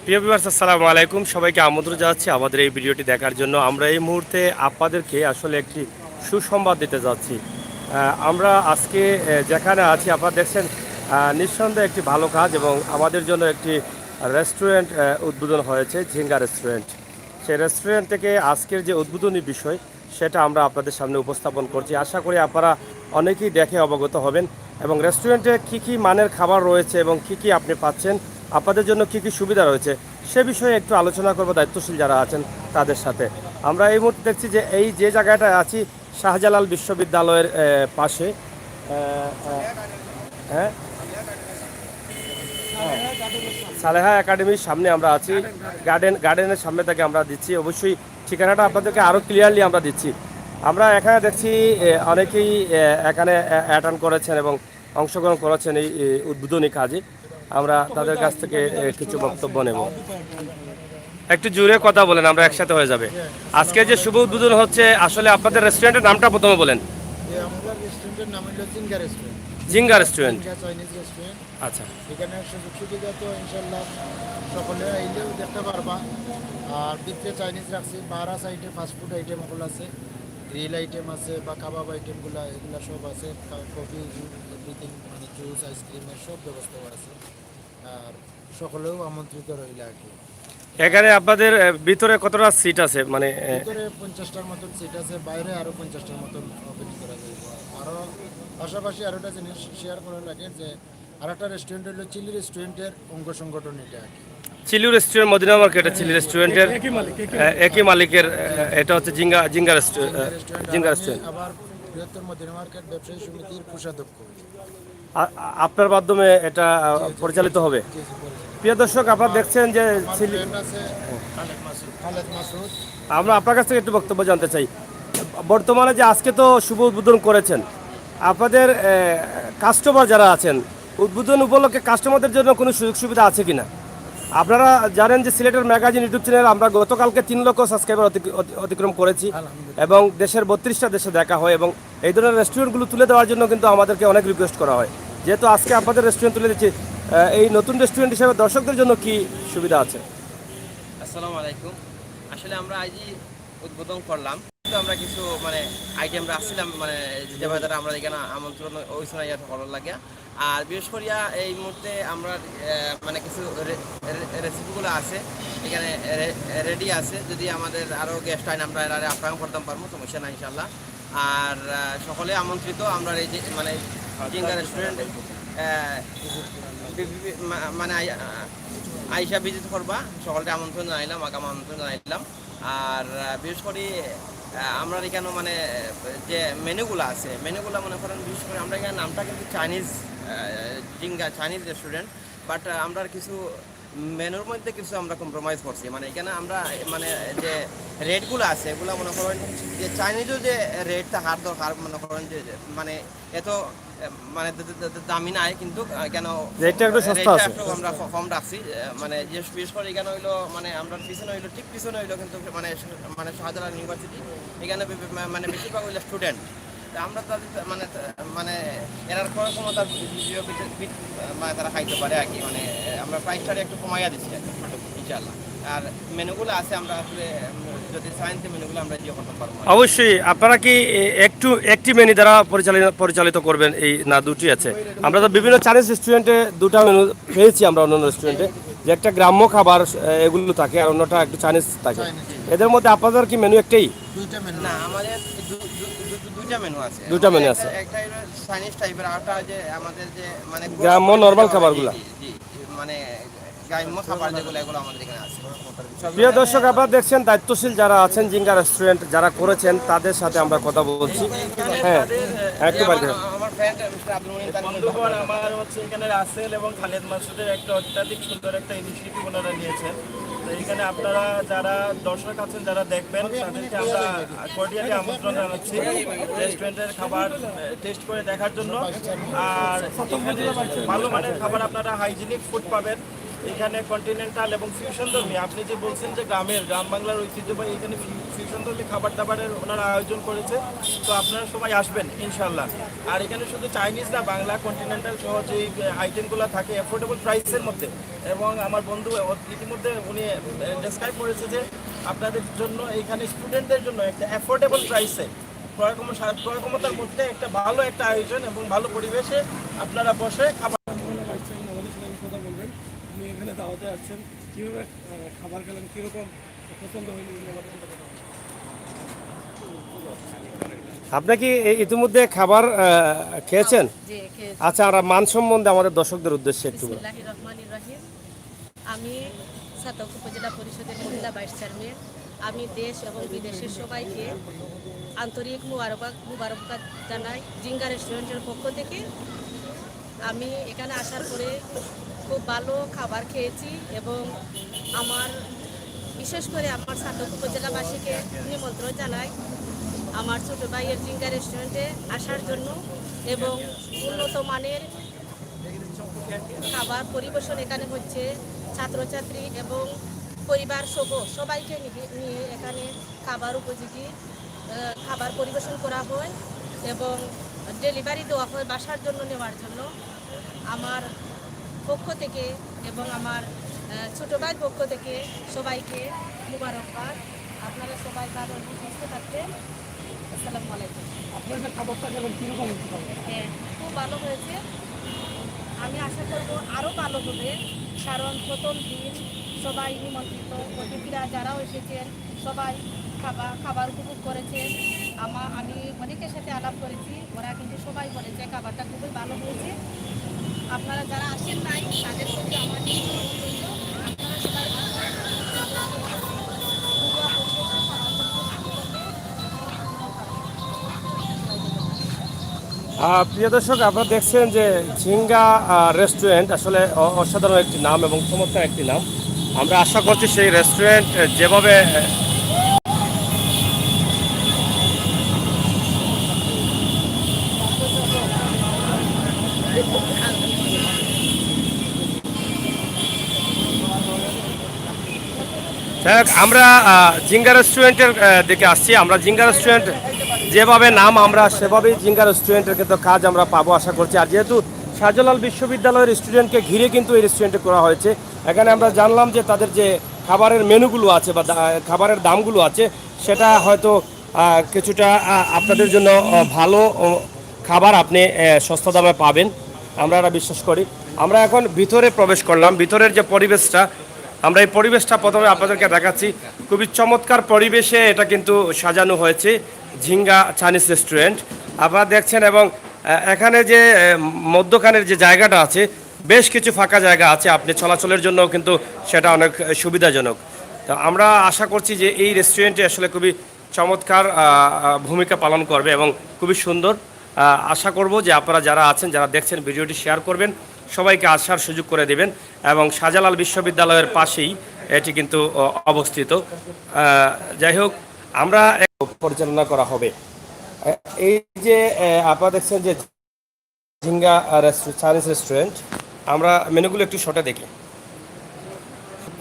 প্রিয় ভিউয়ার্স, আসসালামু আলাইকুম। সবাইকে আমন্ত্রণ জানাচ্ছি আমাদের এই ভিডিওটি দেখার জন্য। আমরা এই মুহূর্তে আপনাদেরকে আসলে একটি সুসংবাদ দিতে যাচ্ছি। আমরা আজকে যেখানে আছি আপনারা দেখছেন, নিঃসন্দেহে একটি ভালো কাজ এবং আমাদের জন্য একটি রেস্টুরেন্ট উদ্বোধন হয়েছে, ঝিঙ্গা রেস্টুরেন্ট। সেই রেস্টুরেন্ট থেকে আজকের যে উদ্বোধনী বিষয় সেটা আমরা আপনাদের সামনে উপস্থাপন করছি। আশা করি আপনারা অনেকেই দেখে অবগত হবেন এবং রেস্টুরেন্টে কী কী মানের খাবার রয়েছে এবং কী কী আপনি পাচ্ছেন, আপনাদের জন্য কী কী সুবিধা রয়েছে সে বিষয়ে একটু আলোচনা করব দায়িত্বশীল যারা আছেন তাদের সাথে। আমরা এই মুহূর্তে দেখছি যে এই যে জায়গাটায় আছি শাহজালাল বিশ্ববিদ্যালয়ের পাশে। হ্যাঁ, সালেহা একাডেমির সামনে আমরা আছি। গার্ডেনের সামনে থেকে আমরা দিচ্ছি। অবশ্যই ঠিকানাটা আপনাদেরকে আরও ক্লিয়ারলি আমরা দিচ্ছি। আমরা এখানে দেখছি অনেকেই এখানে অ্যাটেন্ড করেছেন এবং অংশগ্রহণ করেছেন এই উদ্বোধনী কাজে। আমরা তাদের কাছ থেকে কিছু বক্তব্য নেব। একটু জোরে কথা বলেন, আমরা একসাথে হয়ে যাবে। আজকে যে শুভ উদ্বোধন হচ্ছে, আসলে আপনাদের রেস্টুরেন্টের নামটা প্রথমে বলেন। আমাদের রেস্টুরেন্টের নাম হলো Jinga restaurant. Jinga restaurant, Jinga Chinese restaurant. আচ্ছা। এখানে সুযোগ সুবিধা তো ইনশাল্লাহ সকলে আইলেও দেখতে পারবা। আর ভিতরে চাইনিজ রাখছি, বাহারা সাইডে ফাস্টফুড আইটেম ওগুলো আছে, গ্রিল আইটেম আছে বা কাবাব আইটেমগুলো এগুলো সব আছে। কফি, এভরিথিং, মানে জুস, আইসক্রিমের সব ব্যবস্থা আছে। আর সকলেও আমন্ত্রিত রইল আর কি। এখানে আপনাদের ভিতরে কতটা সিট আছে? মানে ভিতরে 50টার মতন সিট আছে, বাইরে আরও 50টার মতন ওপেনিং করা যায়। আরও পাশাপাশি আরও একটা জিনিস শেয়ার করা লাগে যে আরেকটা রেস্টুরেন্ট হলো চিলি রেস্টুরেন্টের অঙ্গ সংগঠন এটা আর কি। চিলু রেস্টুরেন্ট, মদিনা মার্কেটে চিলি রেস্টুরেন্টের একই মালিকের। এটা হচ্ছে জিঙ্গা রেস্টুরেন্ট। আবার বৃহত্তর মদিনা মার্কেট ব্যবসায়ী সমিতির কোষাধ্যক্ষ। আপনার মাধ্যমে এটা পরিচালিত হবে। প্রিয় দর্শক, আপনারা দেখছেন যে আমরা আপনার কাছ থেকে একটু বক্তব্য জানতে চাই। বর্তমানে যে আজকে তো শুভ উদ্বোধন করেছেন, আপনাদের কাস্টমার যারা আছেন, উদ্বোধন উপলক্ষে কাস্টমারদের জন্য কোনো সুযোগ সুবিধা আছে কিনা? আপনারা জানেন যে সিলেটের ম্যাগাজিন ইউটিউব চ্যানেল আমরা গতকালকে 3 লক্ষ সাবস্ক্রাইবার অতিক্রম করেছি এবং দেশের 32টা দেশে দেখা হয় এবং এই ধরনের রেস্টুরেন্টগুলো তুলে দেওয়ার জন্য কিন্তু আমাদেরকে অনেক রিকোয়েস্ট করা হয়। যেহেতু আজকে আপনাদের রেস্টুরেন্ট তুলে দিচ্ছি, এই নতুন রেস্টুরেন্ট হিসেবে দর্শকদের জন্য কি সুবিধা আছে? আসসালামু আলাইকুম। আসলে আমরা আজই উদ্বোধন করলাম, কিন্তু আমরা কিছু মানে আইটেম রাখছিলাম, মানে যে দ্বারা আমরা এখানে আমন্ত্রণ হয়েছিল ইয়াতে ভালো লাগে। আর বিশেষ করিয়া এই মুহূর্তে আমরা মানে কিছু রেসিপিগুলো আছে এখানে রেডি আছে। যদি আমাদের আরও গেস্ট আইন আমরা আপ্যায়ন করতাম পারবো, সমস্যা নাই ইনশাল্লাহ। আর সকলে আমন্ত্রিত আমরা এই যে মানে জিঙ্গা রেস্টুরেন্টে মানে আইসা ভিজিট করবা, সকলকে আমন্ত্রণ জানাইলাম, আগাম আমন্ত্রণ জানাইলাম। আর বিশেষ করে আমরা এখানে মানে যে মেনুগুলো আছে, মেনুগুলো মনে করেন বিশেষ করে আমরা এখানে নামটা কিন্তু জিঙ্গা চাইনিজ রেস্টুরেন্ট, বাট আমরা কিছু মেনুর মধ্যে কিছু আমরা কম্প্রোমাইজ করছি। মানে এখানে আমরা মানে যে রেটগুলো আছে এগুলো মনে করেন যে চাইনিজও যে রেটটা হার দরকার, মনে করেন যে মানে এত মানে দামি নাই, কিন্তু কেন রেটটা একটু সস্তা আছে, আমরা কম রাখছি। মানে যে বিশেষ করে এখানে হইলো মানে আমরা পিছনে হইলো ঠিক পিছনে হইলো কিন্তু মানে মানে শাহজালাল ইউনিভার্সিটি, এখানে মানে বেশিরভাগ হইলো স্টুডেন্ট। আমরা তাদের মানে মানে এরার ক্রয় ক্ষমতার মানে তারা খাইতে পারে আর কি। মানে আমরা প্রাইসটা একটু কমাইয়া দিচ্ছি আর কি ইনশাআল্লাহ। আর মেনুগুলো আছে, আমরা আসলে যদি সায়েন্সের মেনুগুলো আমরা ইয়ে করতে পারবো। অবশ্যই। আপনারা কি একটি মেনু দ্বারা পরিচালিত করবেন এই, না দুটি আছে? আমরা তো বিভিন্ন চাইনিজ রেস্টুরেন্টে দুটো মেনু পেয়েছি আমরা, অন্যান্য রেস্টুরেন্টে যে একটা গ্রাম্য খাবার এগুলো থাকে আর অন্যটা একটু চাইনিজ থাকে। এদের মধ্যে আপনাদের কি মেনু একটাই? দুইটা মেনু না, আমাদের দুইটা মেনু আছে। দুইটা মেনু আছে, একটা চাইনিজ টাইপের, আরটা যে আমাদের যে মানে গ্রাম্য নরমাল খাবারগুলো। মানে গ্রাম্য খাবার যেগুলো এগুলো আমাদের এখানে আছে। প্রিয় দর্শক, আপনারা দেখছেন দায়িত্বশীল যারা আছেন জিঙ্গা রেস্টুরেন্ট যারা করেছেন তাদের সাথে আমরা কথা বলছি। হ্যাঁ, একটু বাইরে। আমার ফ্রেন্ড মিস্টার আব্দুল মনির বন্ধুগণ, আমার হচ্ছে এখানে রাসেল এবং খালেদ মাসুদের একটা অত্যাধিক সুন্দর একটা ইনিশিয়েটিভ ওনারা নিয়েছেন। তো এখানে আপনারা যারা দর্শক আছেন, যারা দেখবেন, তাদেরকে আমরা কর্ডিয়ালি আমন্ত্রণ জানাচ্ছি রেস্টুরেন্টের খাবার টেস্ট করে দেখার জন্য। আর ভালো মানের খাবার, আপনারা হাইজিনিক ফুড পাবেন। এখানে কন্টিনেন্টাল এবং ফিউশন ধর্মী, আপনি যে বলছেন যে গ্রাম বাংলার ঐতিহ্যবাহী, এখানে ফিউশন ধর্মী খাবার দাবারের ওনারা আয়োজন করেছে। তো আপনারা সবাই আসবেন ইনশাল্লাহ। আর এখানে শুধু চাইনিজ না, বাংলা কন্টিনেন্টাল সহ যে আইটেমগুলো থাকে অ্যাফোর্ডেবল প্রাইসের মধ্যে। এবং আমার বন্ধু ইতিমধ্যে উনি ডেসক্রাইব করেছে যে আপনাদের জন্য এখানে স্টুডেন্টদের জন্য একটা অ্যাফোর্ডেবল প্রাইসে ক্রয় ক্ষমতার মধ্যে একটা ভালো একটা আয়োজন এবং ভালো পরিবেশে আপনারা বসে খাবার। কথা বলবেন, আপনি এখানে দাওয়াতে আসছেন, কীভাবে খাবার খেলেন, কীরকম পছন্দ হয়নি? আপনি কি ইতিমধ্যে খাবার খেয়েছেন? জি, খেয়েছি। আচ্ছা, আমরা মান সম্বন্ধে আমাদের দর্শকদের উদ্দেশ্যে একটু বলুন। বিসমিল্লাহির রহমানির রহিম। আমি ছাতক উপজেলা পরিষদের মহিলা ভাইস চেয়ারম্যান। আমি দেশ এবং বিদেশের সবাইকে আন্তরিক মুবারকবাদ জানাই জিঙ্গা রেস্টুরেন্টের পক্ষ থেকে। আমি এখানে আসার পরে খুব ভালো খাবার খেয়েছি এবং আমার বিশেষ করে আমার ছাতক উপজেলাবাসীকে নিমন্ত্রণ জানাই আমার ছোটো ভাইয়ের জিঙ্গা রেস্টুরেন্টে আসার জন্য। এবং উন্নত মানের খাবার পরিবেশন এখানে হচ্ছে, ছাত্রছাত্রী এবং পরিবার সহ সবাইকে নিয়ে এখানে খাবার উপযোগী খাবার পরিবেশন করা হয় এবং ডেলিভারি দেওয়া হয় বাসার জন্য নেওয়ার জন্য। আমার পক্ষ থেকে এবং আমার ছোটো ভাইয়ের পক্ষ থেকে সবাইকে মুবারকবাদ। আপনারা সবাই ভালো সুস্থ থাকবেন। আসসালামু আলাইকুম। আপনাদের খাবারটা খেলেন, কীরকম? হ্যাঁ, খুব ভালো হয়েছে। আমি আশা করব আরও ভালো হবে, কারণ প্রথম দিন সবাই নিমন্ত্রিত অতিথিরা যারাও এসেছেন সবাই খাবার উপভোগ করেছেন। আমি অনেকের সাথে আলাপ করেছি, ওরা কিন্তু সবাই বলেছে খাবারটা খুবই ভালো হয়েছে। আপনারা যারা আসেন নাই তাদের প্রতি আমার আপনারা সবাই প্রিয় দর্শক, আপনারা দেখছেন যে ঝিঙ্গা রেস্টুরেন্ট আসলে অসাধারণ একটি নাম এবং চমৎকার একটি নাম। আমরা আশা করছি সেই রেস্টুরেন্ট যেভাবে আমরা জিঙ্গা রেস্টুরেন্টের দিকে আসছি। আমরা জিঙ্গা রেস্টুরেন্ট যেভাবে নাম, আমরা সেভাবেই জিঙ্গা রেস্টুরেন্টের কিন্তু কাজ আমরা পাবো আশা করছি। আর যেহেতু শাহজালাল বিশ্ববিদ্যালয়ের স্টুডেন্টকে ঘিরে কিন্তু এই রেস্টুরেন্টে করা হয়েছে, এখানে আমরা জানলাম যে তাদের যে খাবারের মেনুগুলো আছে বা খাবারের দামগুলো আছে সেটা হয়তো কিছুটা আপনাদের জন্য ভালো খাবার আপনি সস্তা দামে পাবেন, আমরা এটা বিশ্বাস করি। আমরা এখন ভিতরে প্রবেশ করলাম। ভিতরের যে পরিবেশটা, আমরা এই পরিবেশটা প্রথমে আপনাদেরকে দেখাচ্ছি। খুবই চমৎকার পরিবেশে এটা কিন্তু সাজানো হয়েছে ঝিঙ্গা চাইনিজ রেস্টুরেন্ট আপনারা দেখছেন। এবং এখানে যে মধ্যখানের যে জায়গাটা আছে, বেশ কিছু ফাঁকা জায়গা আছে, আপনি চলাচলের জন্য কিন্তু সেটা অনেক সুবিধাজনক। তো আমরা আশা করছি যে এই রেস্টুরেন্টে আসলে খুবই চমৎকার ভূমিকা পালন করবে এবং খুবই সুন্দর। আশা করব যে আপনারা যারা আছেন, যারা দেখছেন, ভিডিওটি শেয়ার করবেন, সবাইকে আসার সুযোগ করে দেবেন। এবং শাহজালাল বিশ্ববিদ্যালয়ের পাশেই এটি কিন্তু অবস্থিত। যাই হোক, আমরা পরিচালনা করা হবে। এই যে আপনারা দেখছেন যে ঝিঙ্গা চাইনিজ রেস্টুরেন্ট, আমরা মেনুগুলো একটু শর্টে দেখি।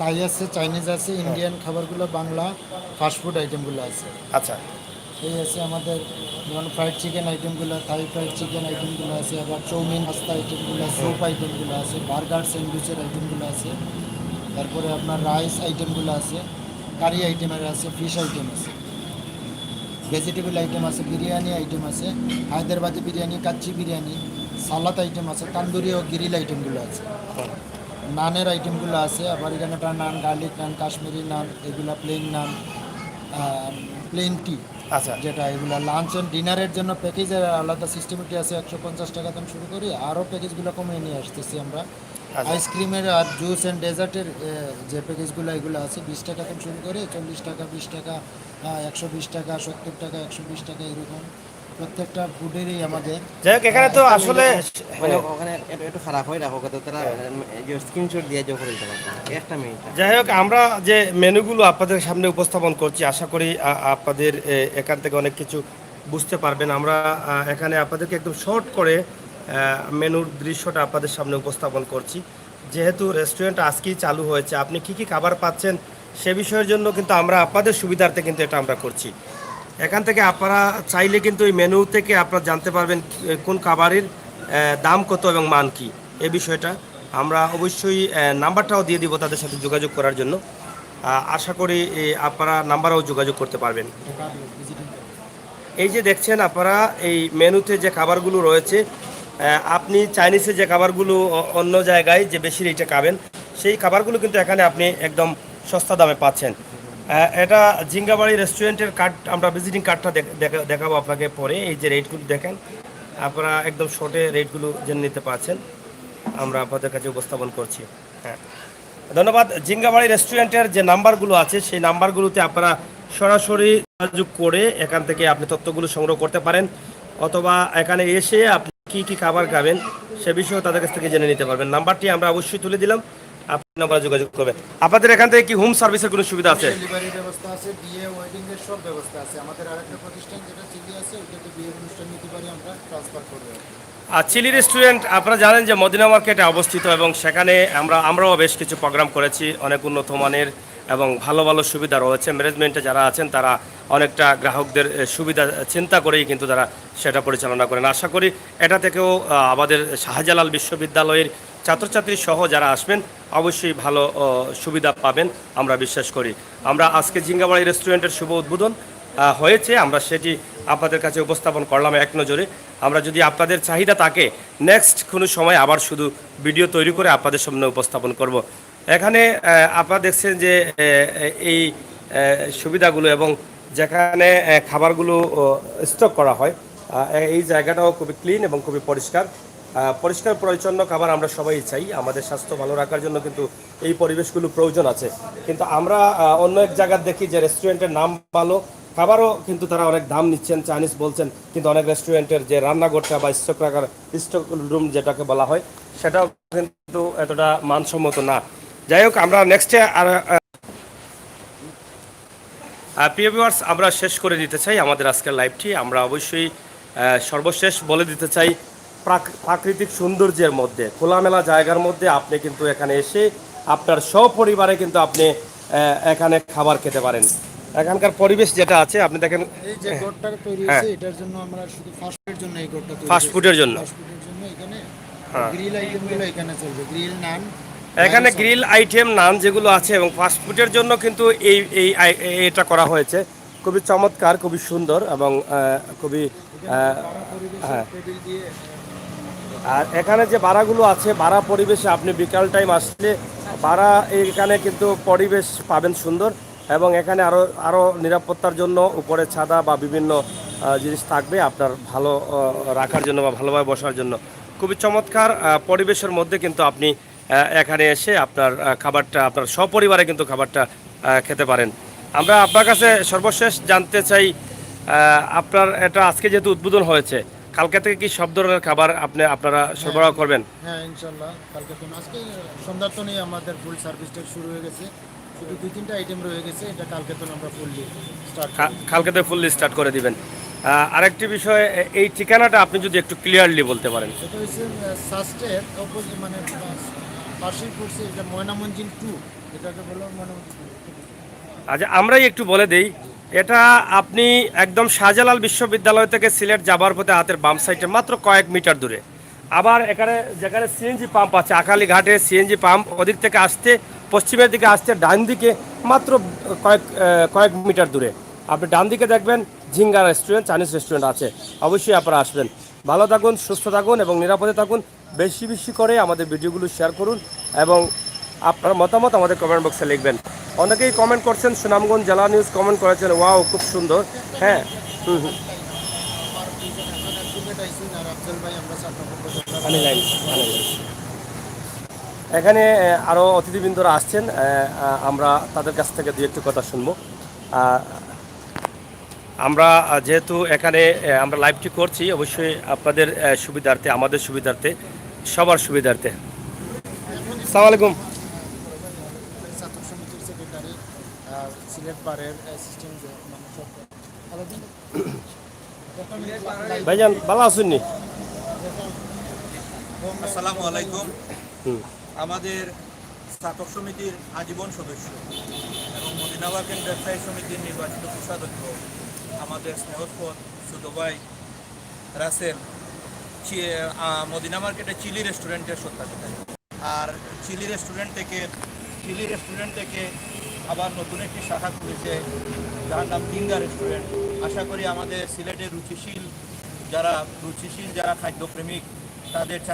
তাই আছে, চাইনিজ আছে, ইন্ডিয়ান খাবারগুলো, বাংলা ফাস্টফুড আইটেমগুলো আছে। আচ্ছা, এই আছে আমাদের যেমন ফ্রাইড চিকেন আইটেমগুলো, থাই ফ্রাইড চিকেন আইটেমগুলো আছে, আবার চাউমিন পাস্তা আইটেমগুলো, স্যুপ আইটেমগুলো আছে, বার্গার স্যান্ডউইচের আইটেমগুলো আছে, তারপরে আপনার রাইস আইটেমগুলো আছে, কারি আইটেমের আছে, ফিশ আইটেম আছে, ভেজিটেবল আইটেম আছে, বিরিয়ানি আইটেম আছে, হায়দ্রাবাদি বিরিয়ানি, কাচ্চি বিরিয়ানি, সালাদ আইটেম আছে, তান্দুরি ও গ্রিল আইটেমগুলো আছে, নানের আইটেমগুলো আছে। আবার এখানে নান, গার্লিক নান, কাশ্মীরি নান, এগুলা প্লেন নান, প্লেন টি, আচ্ছা, যেটা এগুলো লাঞ্চ অ্যান্ড ডিনারের জন্য প্যাকেজের আলাদা সিস্টেমটি আছে। 150 টাকা দাম শুরু করি, আরও প্যাকেজগুলো কমিয়ে নিয়ে আসতেছি আমরা। আইসক্রিমের আর জুস অ্যান্ড ডেজার্টের যে প্যাকেজগুলো এগুলো আছে 20 টাকা থেকে শুরু করে 40 টাকা, 20 টাকা, 120 টাকা, 70 টাকা, 120 টাকা, এরকম প্রত্যেকটা ফুডেরই আমাদের। যাই হোক, এখানে তো আসলে মানে ওখানে একটু খারাপ হয় রাখো, তো তারা স্ক্রিনশট দিয়ে যোগ করে দিতে পারবে একটা মিনিট। যাই হোক, আমরা যে মেনুগুলো আপনাদের সামনে উপস্থাপন করছি, আশা করি আপনাদের এখান থেকে অনেক কিছু বুঝতে পারবেন। আমরা এখানে আপনাদেরকে একদম শর্ট করে মেনুর দৃশ্যটা আপনাদের সামনে উপস্থাপন করছি। যেহেতু রেস্টুরেন্ট আজকেই চালু হয়েছে, আপনি কি কি খাবার পাচ্ছেন সে বিষয়ের জন্য কিন্তু আমরা আপনাদের সুবিধার্থে কিন্তু এটা আমরা করছি। এখান থেকে আপনারা চাইলে কিন্তু এই মেনু থেকে আপনারা জানতে পারবেন কোন খাবারের দাম কত এবং মান কি, এই বিষয়টা আমরা অবশ্যই নাম্বারটাও দিয়ে দিব তাদের সাথে যোগাযোগ করার জন্য। আশা করি আপনারা নাম্বারেও যোগাযোগ করতে পারবেন। এই যে দেখছেন আপনারা এই মেনুতে যে খাবারগুলো রয়েছে, আপনি চাইনিজে যে খাবারগুলো অন্য জায়গায় যে বেশি রেটে খাবেন সেই খাবারগুলো কিন্তু এখানে আপনি একদম সস্তা দামে পাচ্ছেন। এটা জিঙ্গাবাড়ি রেস্টুরেন্টের কার্ড, আমরা ভিজিটিং কার্ডটা দেখাবো আপনাকে পরে। এই যে রেটগুলো দেখেন, আপনারা একদম শর্টে রেটগুলো জেনে নিতে পারছেন, আমরা আপনাদের কাছে উপস্থাপন করছি। হ্যাঁ, ধন্যবাদ। জিঙ্গাবাড়ি রেস্টুরেন্টের যে নাম্বারগুলো আছে সেই নাম্বারগুলোতে আপনারা সরাসরি যোগাযোগ করে এখান থেকে আপনি তথ্যগুলো সংগ্রহ করতে পারেন, অথবা এখানে এসে আপনি কী কী খাবার খাবেন সে বিষয়েও তাদের কাছ থেকে জেনে নিতে পারবেন। নাম্বারটি আমরা অবশ্যই তুলে দিলাম, আপনি নাম্বারে যোগাযোগ করবেন। আপনাদের এখান থেকে কি হোম সার্ভিসের কোনো সুবিধা আছে? ডেলিভারি ব্যবস্থা আছে, বিয়ে ওয়েডিং এর সব ব্যবস্থা আছে। আমাদের আরেকটা প্রতিষ্ঠান যেটা চিলি আছে, ওইটাতে বিয়ের অনুষ্ঠান নিতে পারি আমরা, ট্রান্সফার করবো। আর চিলি রেস্টুরেন্ট আপনারা জানেন যে মদিনা মার্কেটে অবস্থিত, এবং সেখানে আমরাও বেশ কিছু প্রোগ্রাম করেছি, অনেক উন্নত মানের এবং ভালো ভালো সুবিধা রয়েছে। ম্যানেজমেন্টে যারা আছেন তারা অনেকটা গ্রাহকদের সুবিধা চিন্তা করেই কিন্তু তারা সেটা পরিচালনা করেন। আশা করি এটা থেকেও আমাদের শাহজালাল বিশ্ববিদ্যালয়ের ছাত্রছাত্রী সহ যারা আসবেন অবশ্যই ভালো সুবিধা পাবেন আমরা বিশ্বাস করি। আমরা আজকে জিঙ্গাবাড়ি রেস্টুরেন্টের শুভ উদ্বোধন হয়েছে, আমরা সেটি আপনাদের কাছে উপস্থাপন করলাম এক নজরে। আমরা যদি আপনাদের চাহিদা থাকে নেক্সট কোনো সময় আবার শুধু ভিডিও তৈরি করে আপনাদের সামনে উপস্থাপন করব। এখানে আপনারা দেখছেন যে এই সুবিধাগুলো এবং যেখানে খাবারগুলো স্টক করা হয়, এই জায়গাটাও খুবই ক্লিন এবং খুবই পরিষ্কার পরিচ্ছন্ন খাবার আমরা সবাই চাই। আমাদের স্বাস্থ্য ভালো রাখার জন্য কিন্তু এই পরিবেশগুলো প্রয়োজন আছে। কিন্তু আমরা অন্য এক জায়গায় দেখি যে রেস্টুরেন্টের নাম ভালো, খাবারও কিন্তু তারা অনেক দাম নিচ্ছেন, চাইনিজ বলছেন, কিন্তু অনেক রেস্টুরেন্টের যে রান্নাঘরটা বা স্টক রুম যেটাকে বলা হয় সেটাও কিন্তু এতটা মানসম্মত না। যাই হোক, আমরা নেক্সটে আর প্রিয় ভিউয়ার্স আমরা শেষ করে দিতে চাই আমাদের আজকের লাইভটি। আমরা অবশ্যই সর্বশেষ বলে দিতে চাই, প্রাকৃতিক সৌন্দর্যের মধ্যে খোলামেলা জায়গার মধ্যে আপনি কিন্তু এখানে এসে আপনার সপরিবারে কিন্তু আপনি এখানে খাবার খেতে পারেন। এখানকার পরিবেশ যেটা আছে আপনি দেখেন, এই যে গোটটা তৈরি হয়েছে এটার জন্য আমরা শুধু ফাস্টফুডের জন্য এই গোটটা তৈরি ফাস্টফুডের জন্য এখানে গ্রিল আইটেমগুলো এখানে চলবে, গ্রিল নান এখানে গ্রিল আইটেম নান যেগুলো আছে এবং ফাস্টফুডের জন্য কিন্তু এটা করা হয়েছে। খুবই চমৎকার, খুবই সুন্দর এবং খুবই হ্যাঁ। আর এখানে যে বাড়াগুলো আছে, বাড়া পরিবেশে আপনি বিকাল টাইম আসলে বাড়া এখানে কিন্তু পরিবেশ পাবেন সুন্দর, এবং এখানে আরও নিরাপত্তার জন্য উপরে ছাদা বা বিভিন্ন জিনিস থাকবে আপনার ভালো রাখার জন্য বা ভালোভাবে বসার জন্য। খুবই চমৎকার পরিবেশের মধ্যে কিন্তু আপনি এখানে এসে আপনার খাবারটা আপনার সপরিবারে কিন্তু খাবারটা খেতে পারেন। আমরা আপনার কাছে সর্বশেষ জানতে চাই, আপনার এটা আজকে যেহেতু উদ্বোধন হয়েছে, কালকে থেকে কি সব ধরনের খাবার আপনারা সরবরাহ করবেন? হ্যাঁ ইনশাল্লাহ, কালকে তো আজকে সন্ধ্যার তো নেই, আমাদের ফুল সার্ভিসটা শুরু হয়ে গেছে, শুধু 2-3টা আইটেম রয়ে গেছে, এটা কালকে তো আমরা ফুললি স্টার্ট কালকে তো ফুললি স্টার্ট করে দিবেন। আরেকটি বিষয়, এই ঠিকানাটা আপনি যদি একটু ক্লিয়ারলি বলতে পারেন। এটা হচ্ছে সাস্টের অপোজিট, মানে পাশেই পড়ছে, এটা ময়নামঞ্জিল 2, এটাকে বলো ময়নামঞ্জিল 2। আচ্ছা, আমরাই একটু বলে দেই, এটা আপনি একদম শাহজালাল বিশ্ববিদ্যালয় থেকে সিলেট যাবার পথে হাতের বাম সাইডে মাত্র কয়েক মিটার দূরে। আবার এখানে যেখানে সিএনজি পাম্প আছে, আকালি ঘাটে সিএনজি পাম্প, ওদিক থেকে আসতে পশ্চিমের দিকে আসতে ডান দিকে মাত্র কয়েক মিটার দূরে আপনি ডান দিকে দেখবেন ঝিঙ্গা রেস্টুরেন্ট, চাইনিজ রেস্টুরেন্ট আছে। অবশ্যই আপনারা আসবেন। ভালো থাকুন, সুস্থ থাকুন এবং নিরাপদে থাকুন। বেশি বেশি করে আমাদের ভিডিওগুলো শেয়ার করুন এবং আপনার মতামত আমাদের কমেন্ট বক্সে লিখবেন। অনেকেই কমেন্ট করছেন, সুনামগঞ্জ জেলা নিউজ কমেন্ট করেছেন, ওয়াও খুব সুন্দর। হ্যাঁ, এখানে আরও অতিথিবৃন্দরা আসছেন, আমরা তাদের কাছ থেকে দু একটু কথা শুনবো। আমরা যেহেতু এখানে আমরা লাইভটি করছি, অবশ্যই আপনাদের সুবিধার্থে, আমাদের সুবিধার্থে, সবার সুবিধার্থে। আসসালামু আলাইকুম। ছাত্র সমিতির সেক্রেটারি, সিলেট বারের অ্যাসিস্ট্যান্ট, ভাইজান ভালো আছেন নি? আসসালামু আলাইকুম। আমাদের স্নাতক সমিতির আজীবন সদস্য এবং মদিনা ওয়ার্ক এন্ড ব্যবসায়ী সমিতির নির্বাচিত কোষাধ্যক্ষ আমাদের স্নেহস্পদ ছোট ভাই রাসেল মদিনা মার্কেটে চিলি রেস্টুরেন্টের স্বত্বাধিকারী। আর চিলি রেস্টুরেন্ট থেকে আবার নতুন একটি শাখা খুলেছে যার নাম জিঙ্গা রেস্টুরেন্ট। আশা করি আমাদের সিলেটের রুচিশীল যারা খাদ্যপ্রেমিক তাদের চাহিদা